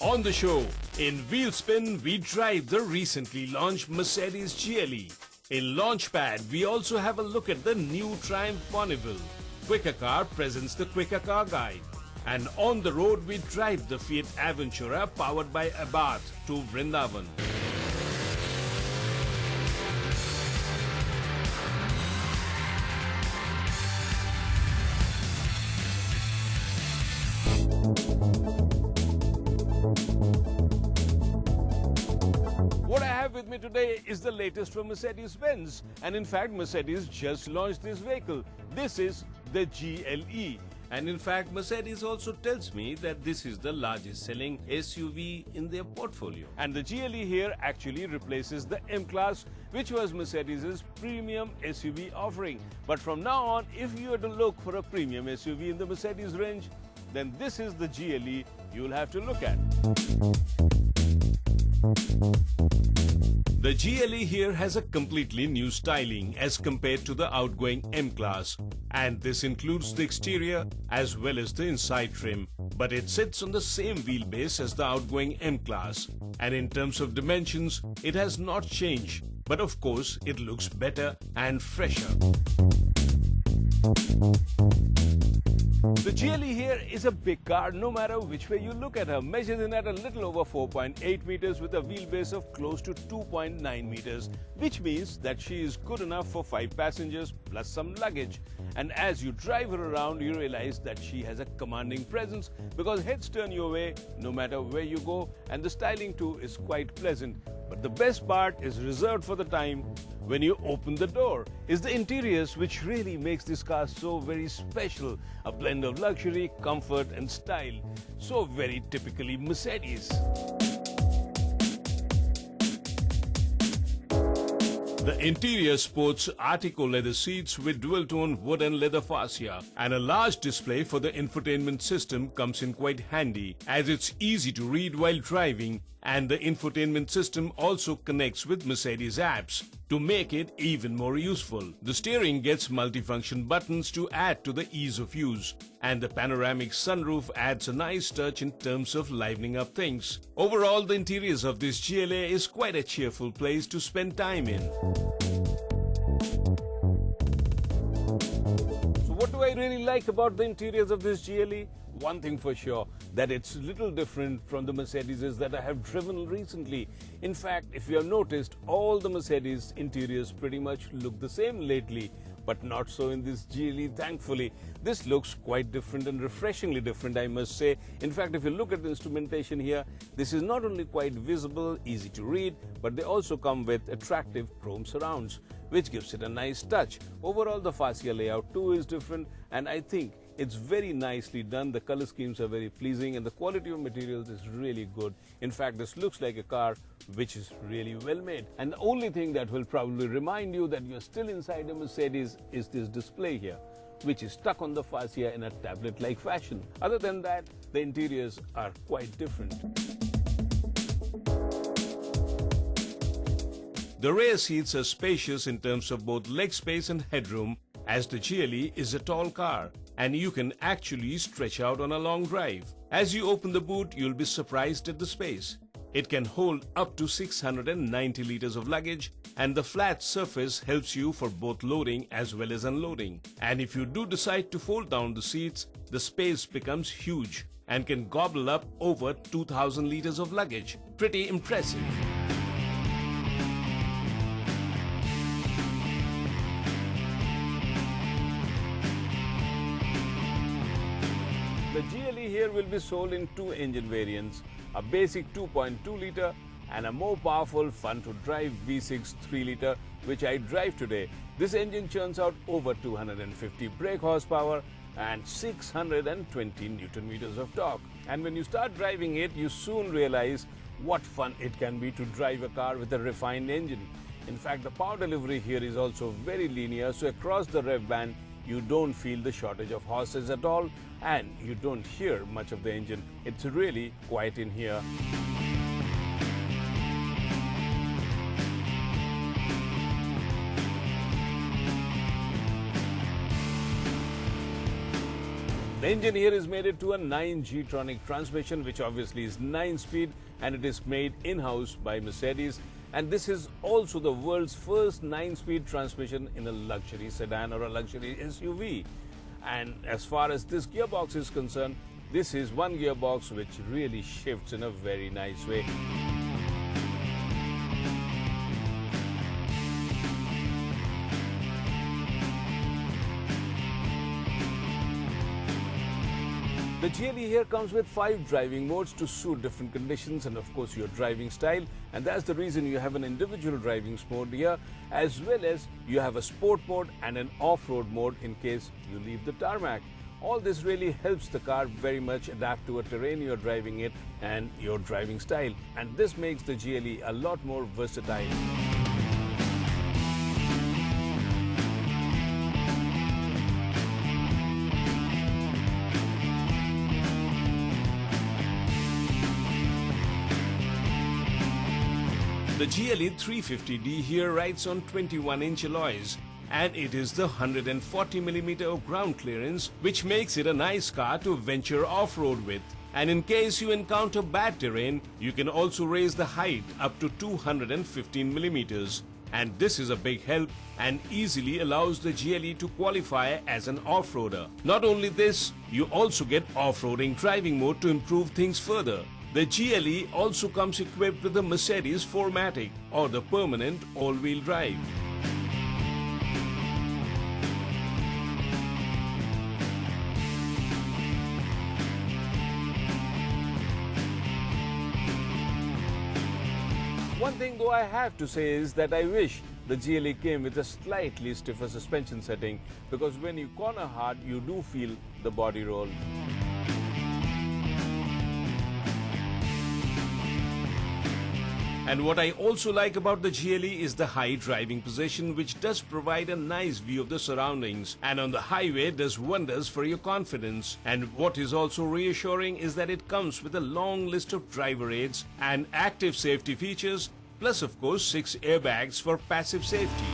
On the show, in Wheelspin, we drive the recently launched Mercedes GLE. In Launchpad, we also have a look at the new Triumph Bonneville. Quicker Car presents the Quicker Car Guide. And on the road, we drive the Fiat Avventura powered by Abarth to Vrindavan. What I have with me today is the latest from Mercedes-Benz, and in fact Mercedes just launched this vehicle. This is the GLE, and in fact Mercedes also tells me that this is the largest selling SUV in their portfolio. And the GLE here actually replaces the M-Class, which was Mercedes' premium SUV offering. But from now on, if you are to look for a premium SUV in the Mercedes range, then this is the GLE you'll have to look at. The GLE here has a completely new styling as compared to the outgoing M-Class, and this includes the exterior as well as the inside trim, but it sits on the same wheelbase as the outgoing M-Class, and in terms of dimensions it has not changed, but of course it looks better and fresher. The GLE here is a big car no matter which way you look at her, measured in at a little over 4.8 meters with a wheelbase of close to 2.9 meters, which means that she is good enough for 5 passengers plus some luggage. And as you drive her around, you realize that she has a commanding presence because heads turn your way no matter where you go, and the styling too is quite pleasant. But the best part is reserved for the time when you open the door, is the interiors, which really makes this car so very special. A blend of luxury, comfort and style. So very typically Mercedes. The interior sports Artico leather seats with dual-tone wood and leather fascia, and a large display for the infotainment system comes in quite handy as it's easy to read while driving, and the infotainment system also connects with Mercedes apps to make it even more useful. The steering gets multifunction buttons to add to the ease of use, and the panoramic sunroof adds a nice touch in terms of livening up things. Overall, the interiors of this GLA is quite a cheerful place to spend time in. So what do I really like about the interiors of this GLE? One thing for sure, that it's a little different from the Mercedes that I have driven recently. In fact, if you have noticed, all the Mercedes interiors pretty much look the same lately, but not so in this GLE, thankfully. This looks quite different and refreshingly different, I must say. In fact, if you look at the instrumentation here, this is not only quite visible, easy to read, but they also come with attractive chrome surrounds, which gives it a nice touch. Overall, the fascia layout too is different, and I think it's very nicely done. The color schemes are very pleasing and the quality of materials is really good. In fact, this looks like a car which is really well made. And the only thing that will probably remind you that you're still inside a Mercedes is this display here, which is stuck on the fascia in a tablet-like fashion. Other than that, the interiors are quite different. The rear seats are spacious in terms of both leg space and headroom, as the GLE is a tall car and you can actually stretch out on a long drive. As you open the boot, you'll be surprised at the space. It can hold up to 690 liters of luggage, and the flat surface helps you for both loading as well as unloading. And if you do decide to fold down the seats, the space becomes huge and can gobble up over 2000 liters of luggage. Pretty impressive. The GLE here will be sold in 2 engine variants, a basic 2.2 litre and a more powerful fun-to-drive V6 3 litre, which I drive today. This engine churns out over 250 brake horsepower and 620 Newton meters of torque. And when you start driving it, you soon realize what fun it can be to drive a car with a refined engine. In fact, the power delivery here is also very linear, so across the rev band, you don't feel the shortage of horses at all, and you don't hear much of the engine. It's really quiet in here. The engine here is mated to a 9G-tronic transmission, which obviously is 9-speed, and it is made in-house by Mercedes. And this is also the world's first 9-speed transmission in a luxury sedan or a luxury SUV. And as far as this gearbox is concerned, this is one gearbox which really shifts in a very nice way. The GLE here comes with 5 driving modes to suit different conditions and of course your driving style, and that's the reason you have an individual driving mode here, as well as you have a sport mode and an off-road mode in case you leave the tarmac. All this really helps the car very much adapt to a terrain you're driving it and your driving style, and this makes the GLE a lot more versatile. The GLE 350D here rides on 21-inch alloys, and it is the 140mm of ground clearance, which makes it a nice car to venture off-road with. And in case you encounter bad terrain, you can also raise the height up to 215mm. And this is a big help and easily allows the GLE to qualify as an off-roader. Not only this, you also get off-roading driving mode to improve things further. The GLE also comes equipped with the Mercedes 4MATIC or the permanent all-wheel drive. One thing though I have to say is that I wish the GLE came with a slightly stiffer suspension setting, because when you corner hard you do feel the body roll. And what I also like about the GLE is the high driving position, which does provide a nice view of the surroundings, and on the highway does wonders for your confidence. And what is also reassuring is that it comes with a long list of driver aids and active safety features, plus of course 6 airbags for passive safety.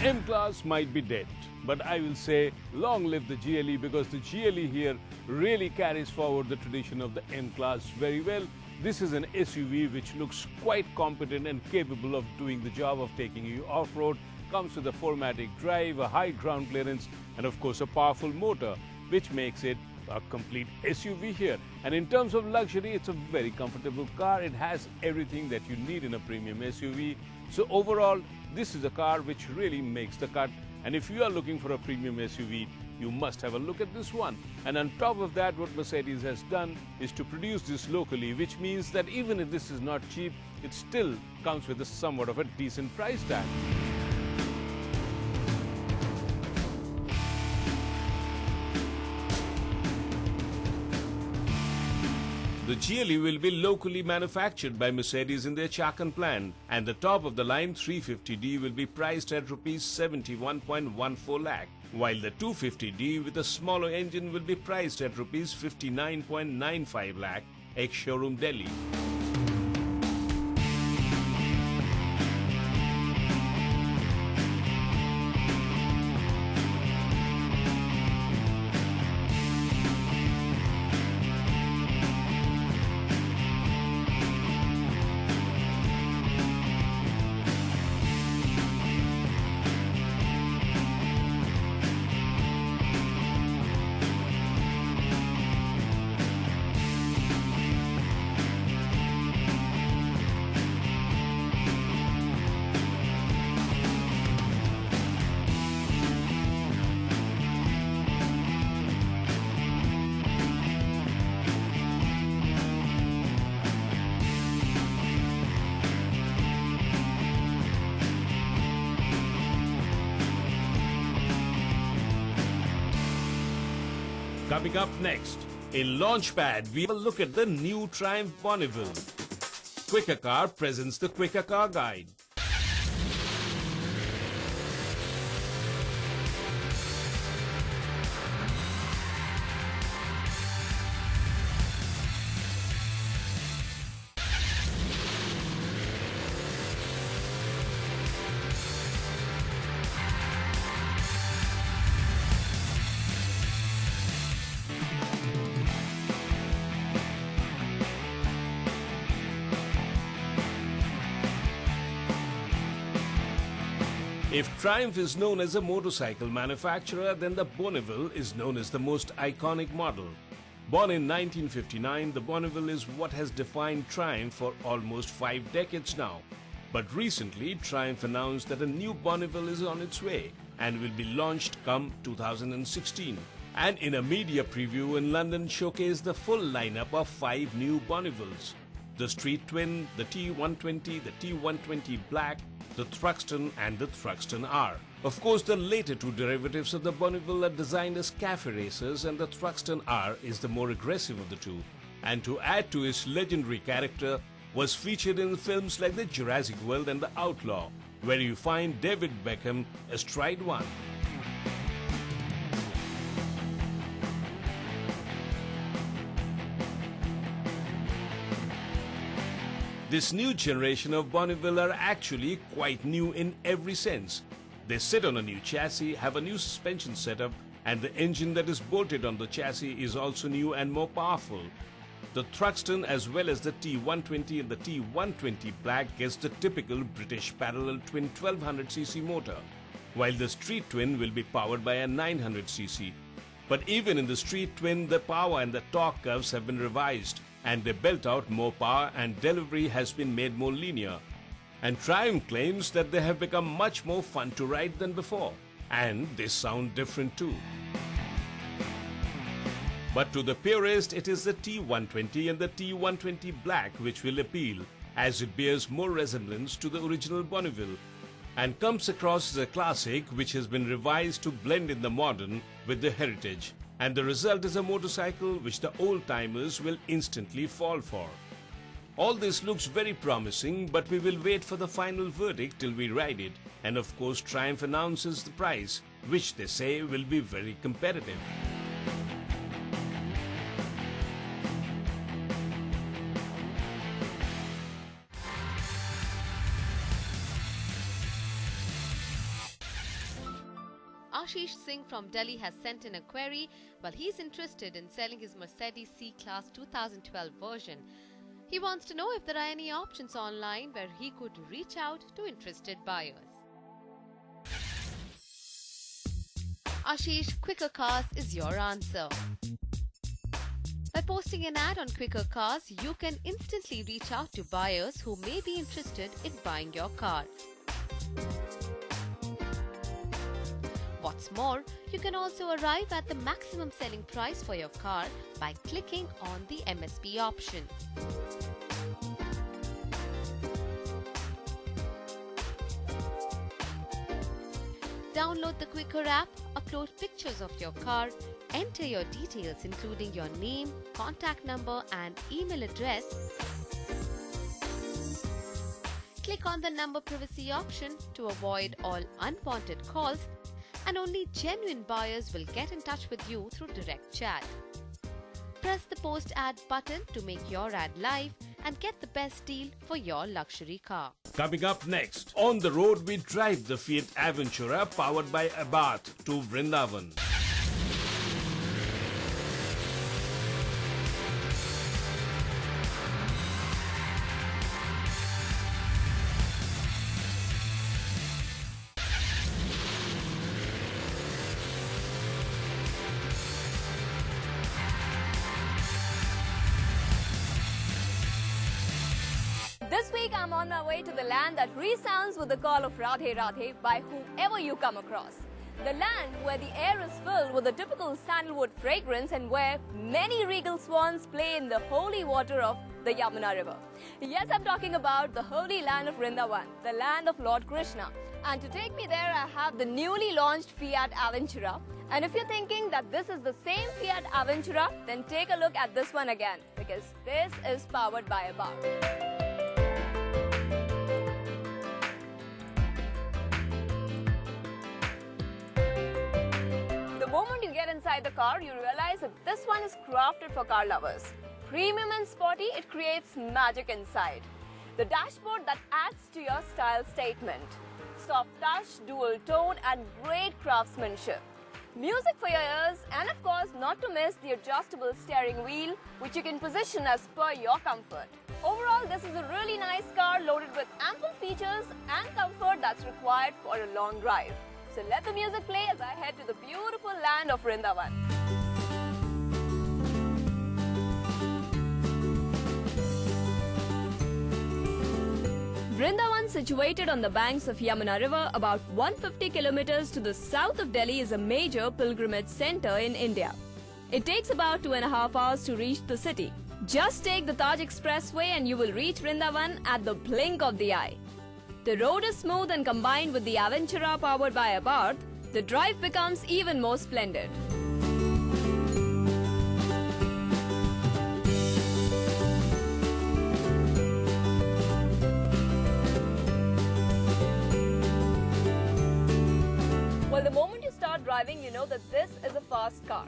M-Class might be dead, but I will say long live the GLE, because the GLE here really carries forward the tradition of the M-Class very well. This is an SUV which looks quite competent and capable of doing the job of taking you off-road. Comes with a 4MATIC drive, a high ground clearance, and of course a powerful motor, which makes it a complete SUV here. And in terms of luxury, it's a very comfortable car. It has everything that you need in a premium SUV. So overall, this is a car which really makes the cut. And if you are looking for a premium SUV, you must have a look at this one. And on top of that, what Mercedes has done is to produce this locally, which means that even if this is not cheap, it still comes with a somewhat of a decent price tag. The GLE will be locally manufactured by Mercedes in their Chakan plant, and the top-of-the-line 350D will be priced at Rs 71.14 lakh, while the 250D with a smaller engine will be priced at Rs 59.95 lakh, ex-showroom Delhi. Coming up next, in Launchpad, we will look at the new Triumph Bonneville. Quicker Car presents the Quicker Car Guide. If Triumph is known as a motorcycle manufacturer, then the Bonneville is known as the most iconic model. Born in 1959, the Bonneville is what has defined Triumph for almost 5 decades now. But recently, Triumph announced that a new Bonneville is on its way and will be launched come 2016. And in a media preview in London showcased the full lineup of 5 new Bonnevilles: the Street Twin, the T120, the T120 Black, the Thruxton and the Thruxton R. Of course, the later 2 derivatives of the Bonneville are designed as cafe racers, and the Thruxton R is the more aggressive of the 2. And to add to its legendary character, was featured in films like The Jurassic World and The Outlaw, where you find David Beckham astride one. This new generation of Bonneville are actually quite new in every sense. They sit on a new chassis, have a new suspension setup, and the engine that is bolted on the chassis is also new and more powerful. The Thruxton as well as the T120 and the T120 Black gets the typical British parallel twin 1200cc motor, while the Street Twin will be powered by a 900cc. But even in the Street Twin, the power and the torque curves have been revised, and they belt out more power and delivery has been made more linear. And Triumph claims that they have become much more fun to ride than before, and they sound different too. But to the purist, it is the T120 and the T120 Black which will appeal, as it bears more resemblance to the original Bonneville and comes across as a classic which has been revised to blend in the modern with the heritage. And the result is a motorcycle which the old-timers will instantly fall for. All this looks very promising, but we will wait for the final verdict till we ride it. And of course, Triumph announces the price, which they say will be very competitive. Ashish Singh from Delhi has sent in a query. Well, he's interested in selling his Mercedes C-Class 2012 version. He wants to know if there are any options online where he could reach out to interested buyers. Ashish, Quicker Cars is your answer. By posting an ad on Quicker Cars, you can instantly reach out to buyers who may be interested in buying your car. What's more, you can also arrive at the maximum selling price for your car by clicking on the MSP option. Download the Quicker app, upload pictures of your car, enter your details including your name, contact number and email address. Click on the number privacy option to avoid all unwanted calls, and only genuine buyers will get in touch with you through direct chat. Press the post ad button to make your ad live and get the best deal for your luxury car. Coming up next, on the road we drive the Fiat Aventura powered by Abarth to Vrindavan. This week I'm on my way to the land that resounds with the call of Radhe Radhe by whoever you come across. The land where the air is filled with a typical sandalwood fragrance and where many regal swans play in the holy water of the Yamuna River. Yes, I'm talking about the holy land of Vrindavan, the land of Lord Krishna. And to take me there, I have the newly launched Fiat Avventura. And if you're thinking that this is the same Fiat Avventura, then take a look at this one again, because this is powered by Abarth. The moment you get inside the car, you realize that this one is crafted for car lovers. Premium and sporty, it creates magic inside. The dashboard that adds to your style statement. Soft touch, dual tone and great craftsmanship. Music for your ears, and of course not to miss the adjustable steering wheel, which you can position as per your comfort. Overall, this is a really nice car loaded with ample features and comfort that's required for a long drive. So let the music play as I head to the beautiful land of Vrindavan. Vrindavan, situated on the banks of Yamuna River about 150 kilometers to the south of Delhi, is a major pilgrimage center in India. It takes about 2.5 hours to reach the city. Just take the Taj Expressway and you will reach Vrindavan at the blink of the eye. The road is smooth, and combined with the Avventura powered by a Abarth, the drive becomes even more splendid. Well, the moment you start driving, you know that this is a fast car.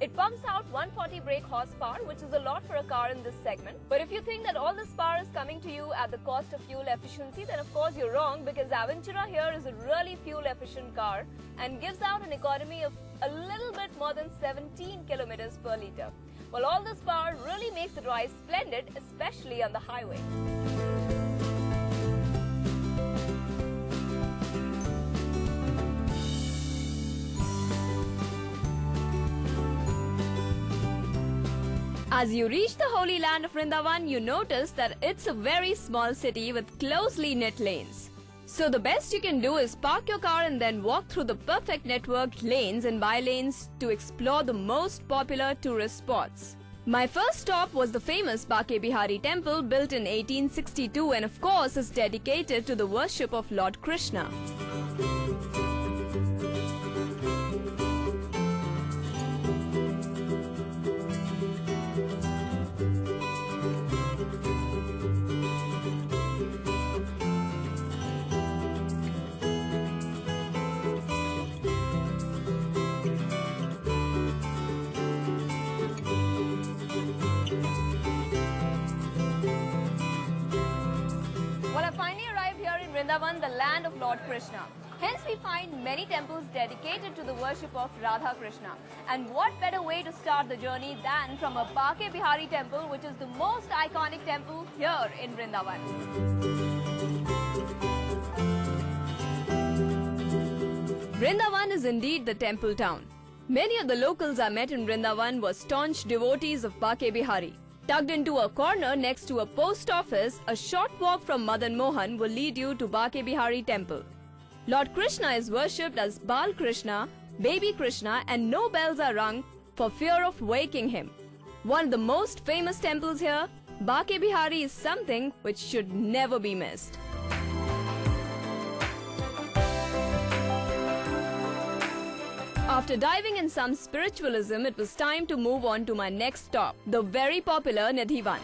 It pumps out 140 brake horsepower, which is a lot for a car in this segment. But if you think that all this power is coming to you at the cost of fuel efficiency, then of course you're wrong, because Aventura here is a really fuel efficient car and gives out an economy of a little bit more than 17 kilometers per litre. Well, all this power really makes the drive splendid, especially on the highway. As you reach the holy land of Vrindavan, you notice that it's a very small city with closely knit lanes. So the best you can do is park your car and then walk through the perfect networked lanes and by-lanes to explore the most popular tourist spots. My first stop was the famous Bake Bihari temple, built in 1862, and of course is dedicated to the worship of Lord Krishna. Vrindavan, the land of Lord Krishna. Hence we find many temples dedicated to the worship of Radha Krishna. And what better way to start the journey than from a Bake Bihari temple, which is the most iconic temple here in Vrindavan. Vrindavan is indeed the temple town. Many of the locals I met in Vrindavan were staunch devotees of Bake Bihari. Tucked into a corner next to a post office, a short walk from Madan Mohan will lead you to Bake Bihari temple. Lord Krishna is worshipped as Bal Krishna, Baby Krishna, and no bells are rung for fear of waking him. One of the most famous temples here, Bake Bihari is something which should never be missed. After diving in some spiritualism, it was time to move on to my next stop, the very popular Nidhivan.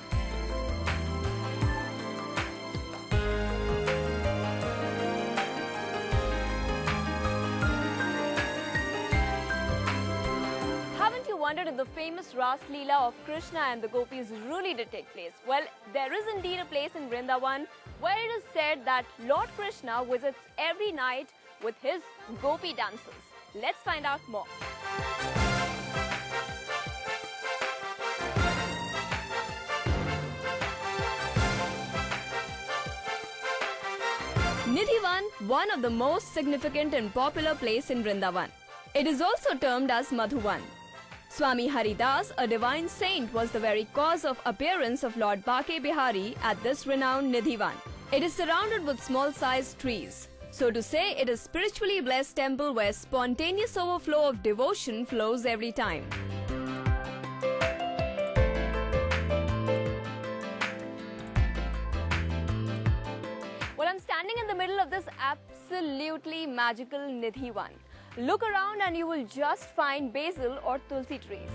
Haven't you wondered if the famous Ras Leela of Krishna and the gopis really did take place? Well, there is indeed a place in Vrindavan where it is said that Lord Krishna visits every night with his gopi dancers. Let's find out more. Nidhivan, one of the most significant and popular place in Vrindavan. It is also termed as Madhuvan. Swami Haridas, a divine saint, was the very cause of appearance of Lord Bake Bihari at this renowned Nidhivan. It is surrounded with small-sized trees. So to say, it is a spiritually blessed temple where spontaneous overflow of devotion flows every time. Well, I'm standing in the middle of this absolutely magical Nidhivan. Look around and you will just find basil or tulsi trees.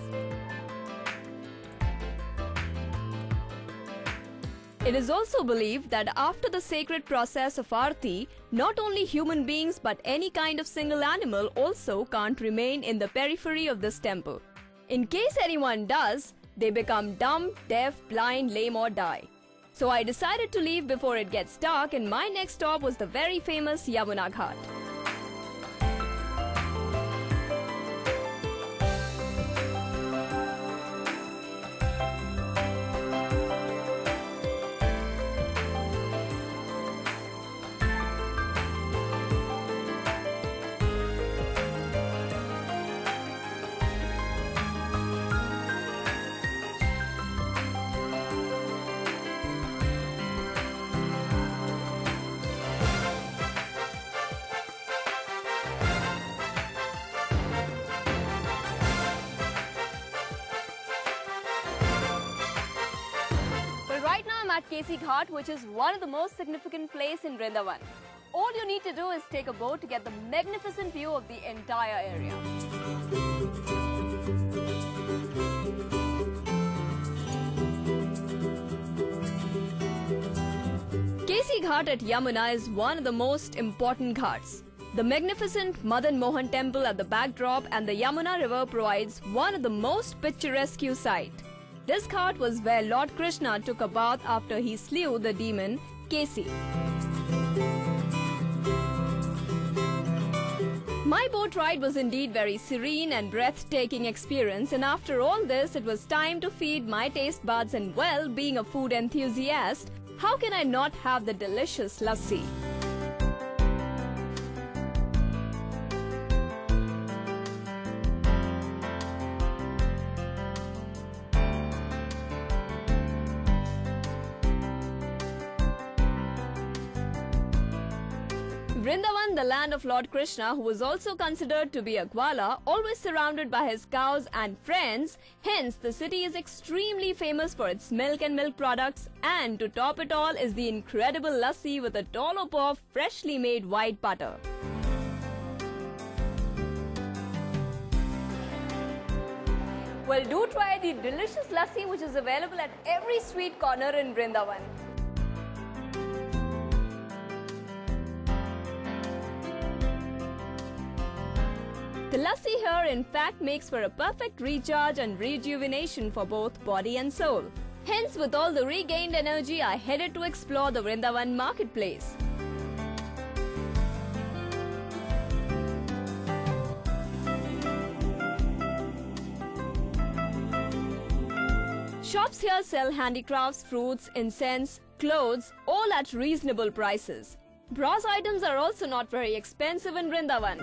It is also believed that after the sacred process of Aarti, not only human beings but any kind of single animal also can't remain in the periphery of this temple. In case anyone does, they become dumb, deaf, blind, lame or die. So I decided to leave before it gets dark, and my next stop was the very famous Yamuna Ghat. at Kesi Ghat, which is one of the most significant places in Vrindavan. All you need to do is take a boat to get the magnificent view of the entire area. Kesi Ghat at Yamuna is one of the most important ghats. The magnificent Madan Mohan temple at the backdrop and the Yamuna river provides one of the most picturesque sights. This ghat was where Lord Krishna took a bath after he slew the demon Kesi. My boat ride was indeed very serene and breathtaking experience, and after all this it was time to feed my taste buds, and well, being a food enthusiast, how can I not have the delicious lassi? Vrindavan, the land of Lord Krishna, who was also considered to be a Gwala, always surrounded by his cows and friends. Hence, the city is extremely famous for its milk and milk products, and to top it all is the incredible lassi with a dollop of freshly made white butter. Well, do try the delicious lassi which is available at every street corner in Vrindavan. The lassi here in fact makes for a perfect recharge and rejuvenation for both body and soul. Hence, with all the regained energy, I headed to explore the Vrindavan marketplace. Shops here sell handicrafts, fruits, incense, clothes, all at reasonable prices. Brass items are also not very expensive in Vrindavan.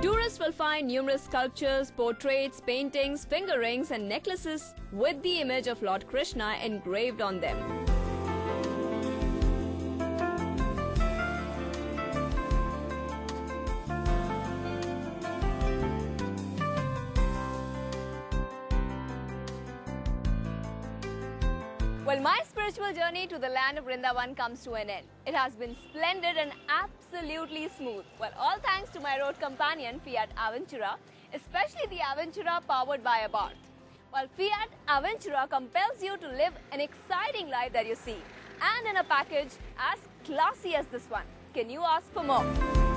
Tourists will find numerous sculptures, portraits, paintings, finger rings and necklaces with the image of Lord Krishna engraved on them. Well, my spiritual journey to the land of Vrindavan comes to an end. It has been splendid and absolutely smooth. Well, all thanks to my road companion Fiat Avventura, especially the Aventura powered by a Barth. While Fiat Avventura compels you to live an exciting life that you see, and in a package as classy as this one. Can you ask for more?